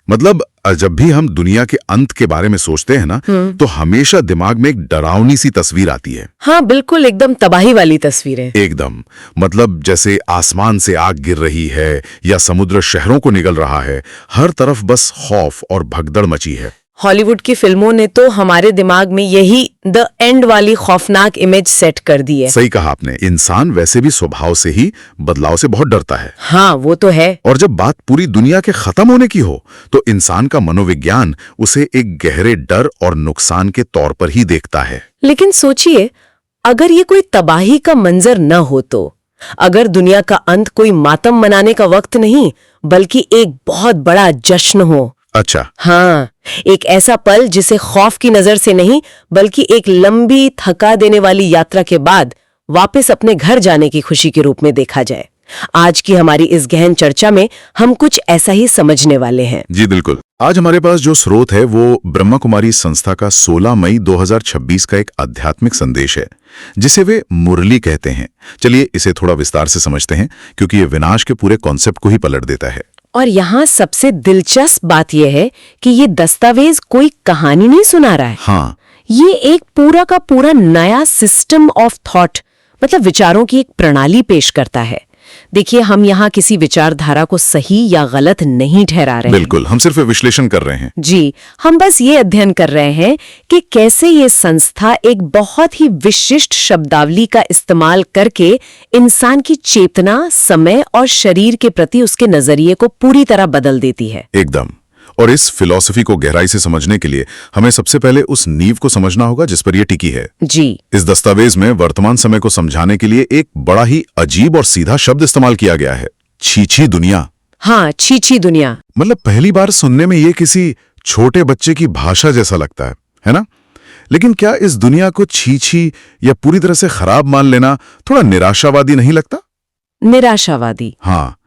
मतलब जब भी हम दुनिया के अंत के बारे में सोचते हैं ना, तो हमेशा दिमाग में एक डरावनी सी तस्वीर आती है। हाँ बिल्कुल, एकदम तबाही वाली तस्वीरें। एकदम, मतलब जैसे आसमान से आग गिर रही है या समुद्र शहरों को निगल रहा है। हर तरफ बस खौफ और भगदड़ मची है। हॉलीवुड की फिल्मों ने तो हमारे दिमाग में यही द एंड वाली खौफनाक इमेज सेट कर दी है। सही कहा आपने। इंसान वैसे भी स्वभाव से ही बदलाव से बहुत डरता है। हाँ वो तो है। और जब बात पूरी दुनिया के खत्म होने की हो, तो इंसान का मनोविज्ञान उसे एक गहरे डर और नुकसान के तौर पर ही देखता है। लेकिन सोचिए, अगर ये कोई तबाही का मंजर न हो तो, अगर दुनिया का अंत कोई मातम मनाने का वक्त नहीं, बल्कि एक बहुत बड़ा जश्न हो। अच्छा। हाँ, एक ऐसा पल जिसे खौफ की नजर से नहीं, बल्कि एक लंबी थका देने वाली यात्रा के बाद वापस अपने घर जाने की खुशी के रूप में देखा जाए। आज की हमारी इस गहन चर्चा में हम कुछ ऐसा ही समझने वाले हैं। जी बिल्कुल। आज हमारे पास जो स्रोत है वो ब्रह्मा कुमारी संस्था का 16 मई 2026 का एक आध्यात्मिक संदेश है, जिसे वे मुरली कहते हैं। चलिए इसे थोड़ा विस्तार से समझते हैं, क्योंकि ये विनाश के पूरे कॉन्सेप्ट को ही पलट देता है। और यहाँ सबसे दिलचस्प बात यह है कि ये दस्तावेज कोई कहानी नहीं सुना रहा है। हाँ, ये एक पूरा का पूरा नया सिस्टम ऑफ थॉट, मतलब विचारों की एक प्रणाली पेश करता है। देखिए, हम यहाँ किसी विचारधारा को सही या गलत नहीं ठहरा रहे हैं। बिल्कुल, हम सिर्फ विश्लेषण कर रहे हैं। जी, हम बस ये अध्ययन कर रहे हैं कि कैसे ये संस्था एक बहुत ही विशिष्ट शब्दावली का इस्तेमाल करके इंसान की चेतना, समय और शरीर के प्रति उसके नजरिए को पूरी तरह बदल देती है। एकदम। और इस फिलॉसफी को गहराई से समझने के लिए हमें सबसे पहले उस नींव को समझना होगा जिस पर यह टिकी है। जी। इस दस्तावेज में वर्तमान समय को समझाने के लिए एक बड़ा ही अजीब और सीधा शब्द इस्तेमाल किया गया है, छी-छी दुनिया। हाँ, छी-छी दुनिया। मतलब पहली बार सुनने में ये किसी छोटे बच्चे की भाषा जैसा लगता है ना? लेकिन क्या इस दुनिया को छी-छी या पूरी तरह से खराब मान लेना थोड़ा निराशावादी नहीं लगता? निराशावादी? हाँ,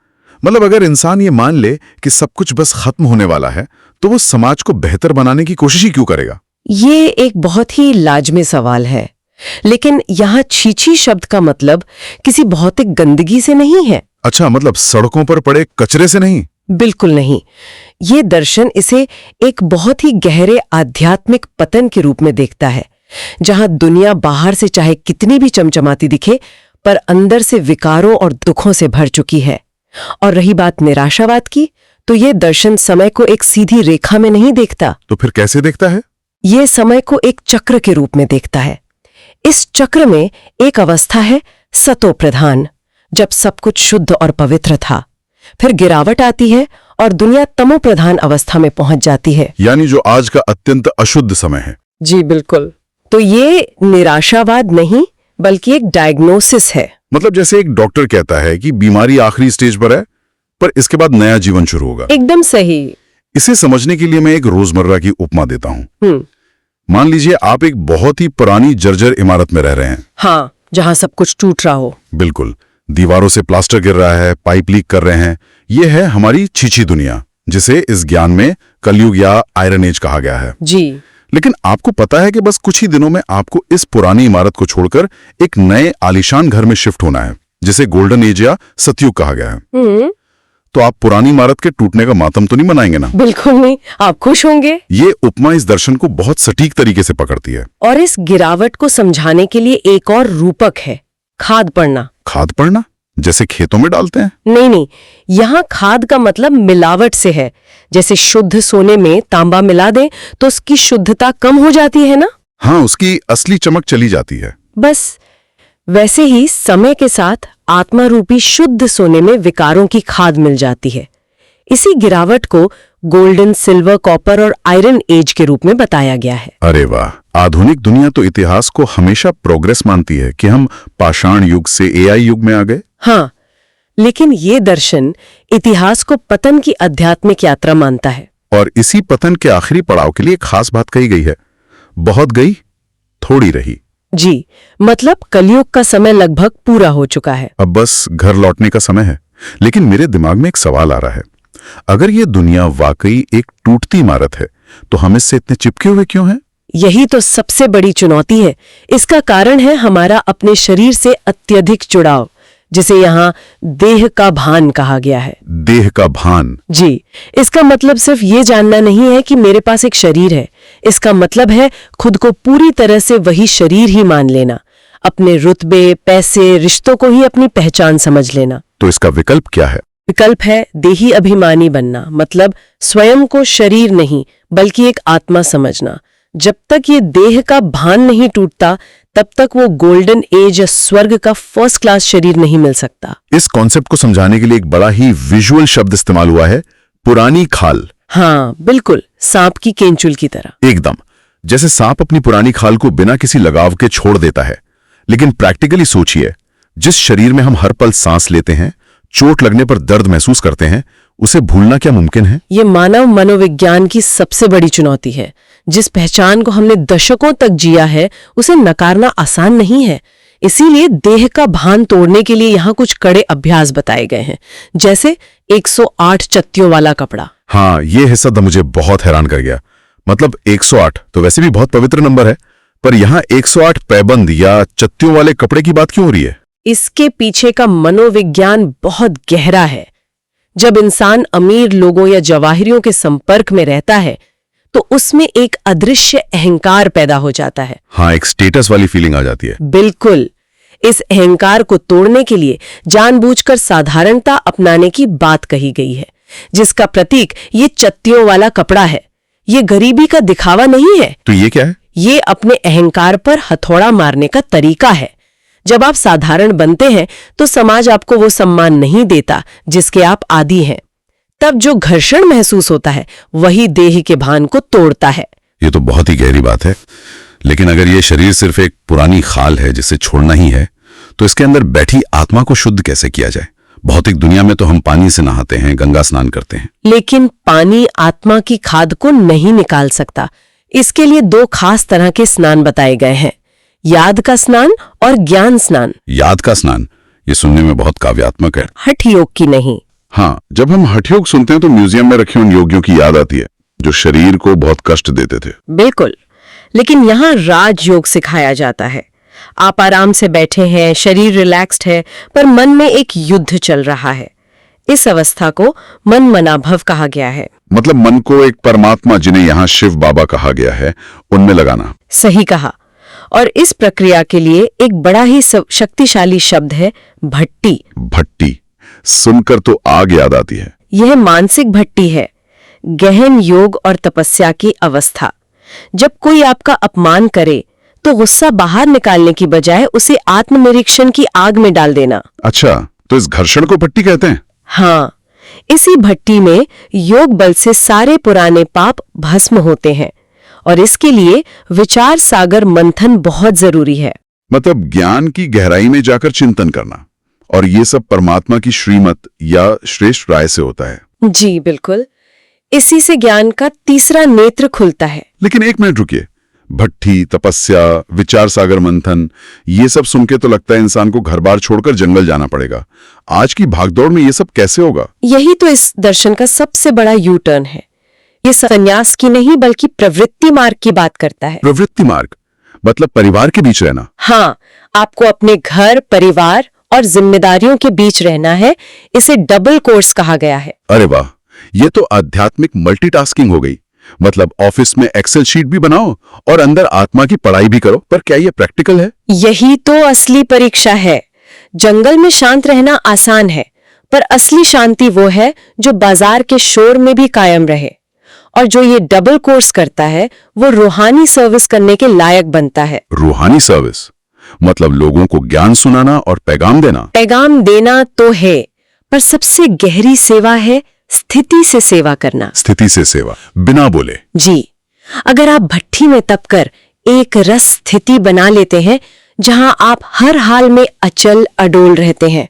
मतलब अगर इंसान ये मान ले कि सब कुछ बस खत्म होने वाला है, तो वो समाज को बेहतर बनाने की कोशिश ही क्यों करेगा? ये एक बहुत ही लाजमी सवाल है। लेकिन यहाँ छी-छी शब्द का मतलब किसी भौतिक गंदगी से नहीं है। अच्छा, मतलब सड़कों पर पड़े कचरे से नहीं? बिल्कुल नहीं। ये दर्शन इसे एक बहुत ही गहरे आध्यात्मिक पतन के रूप में देखता है, जहां दुनिया बाहर से चाहे कितनी भी चमचमाती दिखे, पर अंदर से विकारों और दुखों से भर चुकी है। और रही बात निराशावाद की, तो ये दर्शन समय को एक सीधी रेखा में नहीं देखता। तो फिर कैसे देखता है? ये समय को एक चक्र के रूप में देखता है। इस चक्र में एक अवस्था है सतो प्रधान, जब सब कुछ शुद्ध और पवित्र था। फिर गिरावट आती है और दुनिया तमो प्रधान अवस्था में पहुंच जाती है, यानी जो आज का अत्यंत अशुद्ध समय है। जी बिल्कुल। तो ये निराशावाद नहीं, बल्कि एक डायग्नोसिस है। मतलब जैसे एक डॉक्टर कहता है कि बीमारी आखिरी स्टेज पर है, पर इसके बाद नया जीवन शुरू होगा। एकदम सही। इसे समझने के लिए मैं एक रोजमर्रा की उपमा देता हूँ। मान लीजिए आप एक बहुत ही पुरानी जर्जर इमारत में रह रहे हैं। हाँ, जहाँ सब कुछ टूट रहा हो। बिल्कुल, दीवारों से प्लास्टर गिर रहा है, पाइप लीक कर रहे हैं। ये है हमारी छी-छी दुनिया, जिसे इस ज्ञान में कलयुग या आयरन एज कहा गया है। जी। लेकिन आपको पता है कि बस कुछ ही दिनों में आपको इस पुरानी इमारत को छोड़कर एक नए आलीशान घर में शिफ्ट होना है, जिसे गोल्डन एज या सतयुग कहा गया है। तो आप पुरानी इमारत के टूटने का मातम तो नहीं मनाएंगे ना? बिल्कुल नहीं, आप खुश होंगे। ये उपमा इस दर्शन को बहुत सटीक तरीके से पकड़ती है। और इस गिरावट को समझाने के लिए एक और रूपक है, खाद पड़ना। खाद पड़ना? जैसे खेतों में डालते हैं? नहीं, यहाँ खाद का मतलब मिलावट से है। जैसे शुद्ध सोने में तांबा मिला दें तो उसकी शुद्धता कम हो जाती है ना? हाँ, उसकी असली चमक चली जाती है। बस वैसे ही समय के साथ आत्मा रूपी शुद्ध सोने में विकारों की खाद मिल जाती है। इसी गिरावट को गोल्डन, सिल्वर, कॉपर और आयरन एज के रूप में बताया गया है। अरे वाह! आधुनिक दुनिया तो इतिहास को हमेशा प्रोग्रेस मानती है कि हम पाषाण युग से एआई युग में आ गए। हाँ, लेकिन ये दर्शन इतिहास को पतन की आध्यात्मिक यात्रा मानता है। और इसी पतन के आखिरी पड़ाव के लिए खास बात कही गई है, बहुत गई थोड़ी रही। जी, मतलब कलयुग का समय लगभग पूरा हो चुका है, अब बस घर लौटने का समय है। लेकिन मेरे दिमाग में एक सवाल आ रहा है, अगर ये दुनिया वाकई एक टूटती इमारत है, तो हम इससे इतने चिपके हुए क्यों हैं? यही तो सबसे बड़ी चुनौती है। इसका कारण है हमारा अपने शरीर से अत्यधिक जुड़ाव। जिसे यहाँ देह का भान कहा गया है। देह का भान। जी, इसका मतलब सिर्फ ये जानना नहीं है कि मेरे पास एक शरीर है। इसका मतलब है खुद को पूरी तरह से वही शरीर ही मान लेना, अपने रुतबे, पैसे, रिश्तों को ही अपनी पहचान समझ लेना। तो इसका विकल्प क्या है? विकल्प है देही अभिमानी बनना, मतलब स्वयं को शरीर नहीं बल्कि एक आत्मा समझना। जब तक ये देह का भान नहीं टूटता तब तक वो गोल्डन एज या स्वर्ग का फर्स्ट क्लास शरीर नहीं मिल सकता। इस कॉन्सेप्ट को समझाने के लिए एक बड़ा ही विजुअल शब्द इस्तेमाल हुआ है, पुरानी खाल। हाँ बिल्कुल, सांप की केंचुल की तरह। एकदम, जैसे सांप अपनी पुरानी खाल को बिना किसी लगाव के छोड़ देता है। लेकिन प्रैक्टिकली सोचिए, जिस शरीर में हम हर पल सांस लेते हैं, चोट लगने पर दर्द महसूस करते हैं, उसे भूलना क्या मुमकिन है? ये मानव मनोविज्ञान की सबसे बड़ी चुनौती है। जिस पहचान को हमने दशकों तक जिया है उसे नकारना आसान नहीं है। इसीलिए देह का भान तोड़ने के लिए यहाँ कुछ कड़े अभ्यास बताए गए हैं, जैसे 108 चत्तियों वाला कपड़ा। हाँ, ये हिस्सा तो मुझे बहुत हैरान कर गया। मतलब 108 तो वैसे भी बहुत पवित्र नंबर है, पर यहाँ 108 पैबंद या चत्तियों वाले कपड़े की बात क्यों हो रही है? इसके पीछे का मनोविज्ञान बहुत गहरा है। जब इंसान अमीर लोगों या जवाहिरियों के संपर्क में रहता है तो उसमें एक अदृश्य अहंकार पैदा हो जाता है। हाँ, एक स्टेटस वाली फीलिंग आ जाती है। बिल्कुल। इस अहंकार को तोड़ने के लिए जानबूझकर साधारणता अपनाने की बात कही गई है, जिसका प्रतीक ये चत्तियों वाला कपड़ा है। ये गरीबी का दिखावा नहीं है। तो ये क्या है? ये अपने अहंकार पर हथौड़ा मारने का तरीका है। जब आप साधारण बनते हैं तो समाज आपको वो सम्मान नहीं देता जिसके आप आदी हैं। तब जो घर्षण महसूस होता है वही देह के भान को तोड़ता है। ये तो बहुत ही गहरी बात है। लेकिन अगर ये शरीर सिर्फ एक पुरानी खाल है जिसे छोड़ना ही है, तो इसके अंदर बैठी आत्मा को शुद्ध कैसे किया जाए? भौतिक दुनिया में तो हम पानी से नहाते हैं, गंगा स्नान करते हैं। लेकिन पानी आत्मा की खाद को नहीं निकाल सकता। इसके लिए 2 खास तरह के स्नान बताए गए हैं, याद का स्नान और ज्ञान स्नान। याद का स्नान, ये सुनने में बहुत काव्यात्मक है। हठ योग की नहीं। हाँ, जब हम हठ योग सुनते हैं तो म्यूजियम में रखे उन योगियों की याद आती है जो शरीर को बहुत कष्ट देते थे। बिल्कुल, लेकिन यहाँ राजयोग सिखाया जाता है। आप आराम से बैठे हैं, शरीर रिलैक्स्ड है, पर मन में एक युद्ध चल रहा है। इस अवस्था को मन मनाभव कहा गया है। मतलब मन को एक परमात्मा, जिन्हें यहाँ शिव बाबा कहा गया है, उनमें लगाना। सही कहा। और इस प्रक्रिया के लिए एक बड़ा ही शक्तिशाली शब्द है भट्टी। भट्टी सुनकर तो आग याद आती है। यह मानसिक भट्टी है, गहन योग और तपस्या की अवस्था। जब कोई आपका अपमान करे तो गुस्सा बाहर निकालने की बजाय उसे आत्मनिरीक्षण की आग में डाल देना। अच्छा, तो इस घर्षण को भट्टी कहते हैं? हाँ, इसी भट्टी में योग बल से सारे पुराने पाप भस्म होते हैं और इसके लिए विचार सागर मंथन बहुत जरूरी है। मतलब ज्ञान की गहराई में जाकर चिंतन करना, और ये सब परमात्मा की श्रीमत या श्रेष्ठ राय से होता है। जी बिल्कुल, इसी से ज्ञान का तीसरा नेत्र खुलता है। लेकिन एक मिनट रुकिए, भट्टी, तपस्या, विचार सागर मंथन, ये सब सुन के तो लगता है इंसान को घर बार छोड़कर जंगल जाना पड़ेगा। आज की भागदौड़ में ये सब कैसे होगा? यही तो इस दर्शन का सबसे बड़ा यू टर्न है। ये संन्यास की नहीं बल्कि प्रवृत्ति मार्ग की बात करता है। प्रवृत्ति मार्ग मतलब परिवार के बीच रहना? हाँ, आपको अपने घर, परिवार और जिम्मेदारियों के बीच रहना है। इसे डबल कोर्स कहा गया है। अरे वाह, ये तो आध्यात्मिक मल्टीटास्किंग हो गई। मतलब ऑफिस में एक्सेल शीट भी बनाओ और अंदर आत्मा की पढ़ाई भी करो। पर क्या ये प्रैक्टिकल है? यही तो असली परीक्षा है। जंगल में शांत रहना आसान है, पर असली शांति वो है जो बाजार के शोर में भी कायम रहे। और जो ये डबल कोर्स करता है वो रूहानी सर्विस करने के लायक बनता है। रूहानी सर्विस मतलब लोगों को ज्ञान सुनाना और पैगाम देना। पैगाम देना तो है, पर सबसे गहरी सेवा है स्थिति से सेवा करना। स्थिति से सेवा, बिना बोले। जी, अगर आप भट्टी में तपकर एक रस स्थिति बना लेते हैं जहां आप हर हाल में अचल अडोल रहते हैं,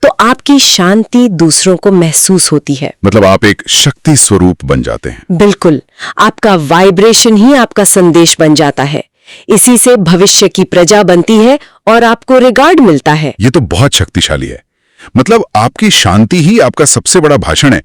तो आपकी शांति दूसरों को महसूस होती है। मतलब आप एक शक्ति स्वरूप बन जाते हैं। बिल्कुल, आपका वाइब्रेशन ही आपका संदेश बन जाता है। इसी से भविष्य की प्रजा बनती है और आपको रिगार्ड मिलता है। ये तो बहुत शक्तिशाली है। मतलब आपकी शांति ही आपका सबसे बड़ा भाषण है।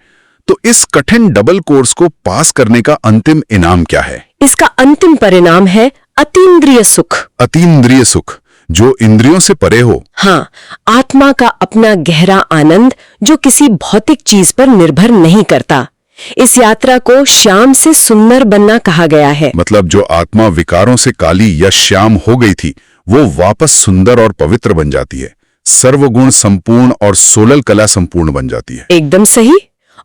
तो इस कठिन डबल कोर्स को पास करने का अंतिम इनाम क्या है? इसका अंतिम परिणाम है अतीन्द्रिय सुख। अतीन्द्रिय सुख, जो इंद्रियों से परे हो। हाँ, आत्मा का अपना गहरा आनंद जो किसी भौतिक चीज पर निर्भर नहीं करता। इस यात्रा को श्याम से सुंदर बनना कहा गया है। मतलब जो आत्मा विकारों से काली या श्याम हो गई थी, वो वापस सुंदर और पवित्र बन जाती है, सर्वगुण संपूर्ण और सोलल कला संपूर्ण बन जाती है। एकदम सही।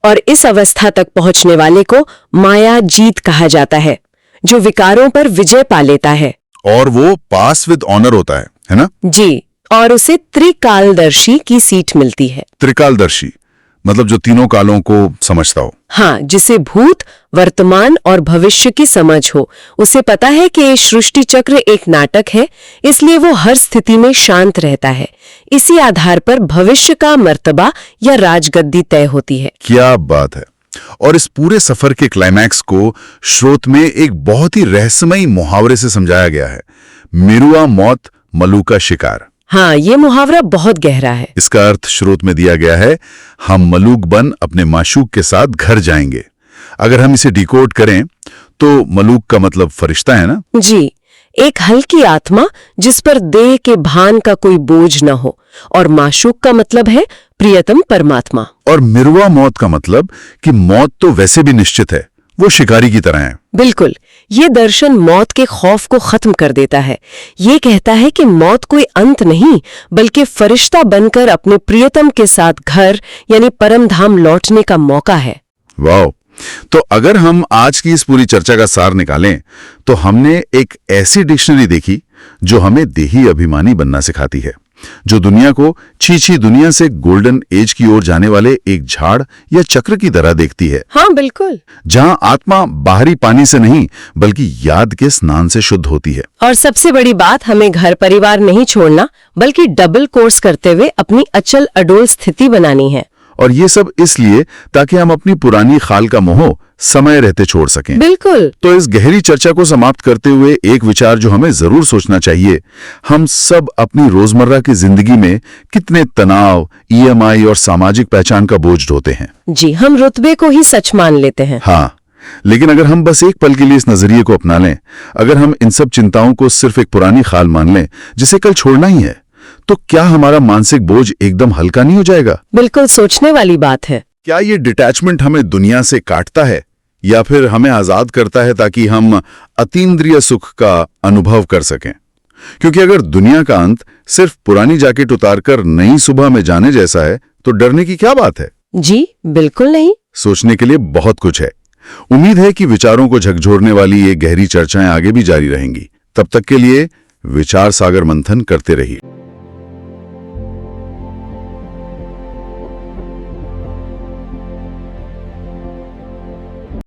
और इस अवस्था तक पहुंचने वाले को माया जीत कहा जाता है, जो विकारों पर विजय पा लेता है। और वो पास विद ऑनर होता है ना? जी, और उसे त्रिकालदर्शी की सीट मिलती है। त्रिकालदर्शी मतलब जो तीनों कालों को समझता हो। हाँ, जिसे भूत, वर्तमान और भविष्य की समझ हो। उसे पता है कि ये सृष्टि चक्र एक नाटक है, इसलिए वो हर स्थिति में शांत रहता है। इसी आधार पर भविष्य का मर्तबा या राजगद्दी तय होती है। क्या बात है। और इस पूरे सफर के क्लाइमैक्स को श्रोत में एक बहुत ही रहस्यमयी मुहावरे से समझाया गया है। मिरुआ मौत, मलू का शिकार। हाँ, ये मुहावरा बहुत गहरा है। इसका अर्थ श्रोत में दिया गया है, हम मलूक बन अपने माशूक के साथ घर जाएंगे। अगर हम इसे डिकोड करें तो मलूक का मतलब फरिश्ता है ना? जी, एक हल्की आत्मा जिस पर देह के भान का कोई बोझ न हो। और माशूक का मतलब है प्रियतम परमात्मा। और मिरुआ मौत का मतलब कि मौत तो वैसे भी निश्चित है, वो शिकारी की तरह है। बिल्कुल, ये दर्शन मौत के खौफ को खत्म कर देता है। ये कहता है कि मौत कोई अंत नहीं, बल्कि फरिश्ता बनकर अपने प्रियतम के साथ घर यानी परम धाम लौटने का मौका है। वाह! तो अगर हम आज की इस पूरी चर्चा का सार निकालें तो हमने एक ऐसी डिक्शनरी देखी जो हमें देही अभिमानी बनना सिखाती है, जो दुनिया को छी दुनिया से गोल्डन एज की ओर जाने वाले एक झाड़ या चक्र की तरह देखती है। हाँ, बिल्कुल। जहां आत्मा बाहरी पानी से नहीं बल्कि याद के स्नान से शुद्ध होती है। और सबसे बड़ी बात, हमें घर परिवार नहीं छोड़ना, बल्कि डबल कोर्स करते हुए अपनी अचल अडोल स्थिति बनानी है। और ये सब इसलिए ताकि हम अपनी पुरानी खाल का मोह समय रहते छोड़ सकें। बिल्कुल। तो इस गहरी चर्चा को समाप्त करते हुए एक विचार जो हमें जरूर सोचना चाहिए, हम सब अपनी रोजमर्रा की जिंदगी में कितने तनाव, ईएमआई और सामाजिक पहचान का बोझ ढोते हैं। जी, हम रुतबे को ही सच मान लेते हैं। हाँ, लेकिन अगर हम बस एक पल के लिए इस नजरिए को अपना लें, अगर हम इन सब चिंताओं को सिर्फ एक पुरानी खाल मान लें जिसे कल छोड़ना ही है, तो क्या हमारा मानसिक बोझ एकदम हल्का नहीं हो जाएगा? बिल्कुल सोचने वाली बात है। क्या ये डिटैचमेंट हमें दुनिया से काटता है या फिर हमें आजाद करता है ताकि हम अतीन्द्रिय सुख का अनुभव कर सकें? क्योंकि अगर दुनिया का अंत सिर्फ पुरानी जैकेट उतारकर नई सुबह में जाने जैसा है तो डरने की क्या बात है? जी, बिल्कुल नहीं। सोचने के लिए बहुत कुछ है। उम्मीद है कि विचारों को झकझोरने वाली ये गहरी चर्चाएं आगे भी जारी रहेंगी। तब तक के लिए विचार सागर मंथन करते रहिए।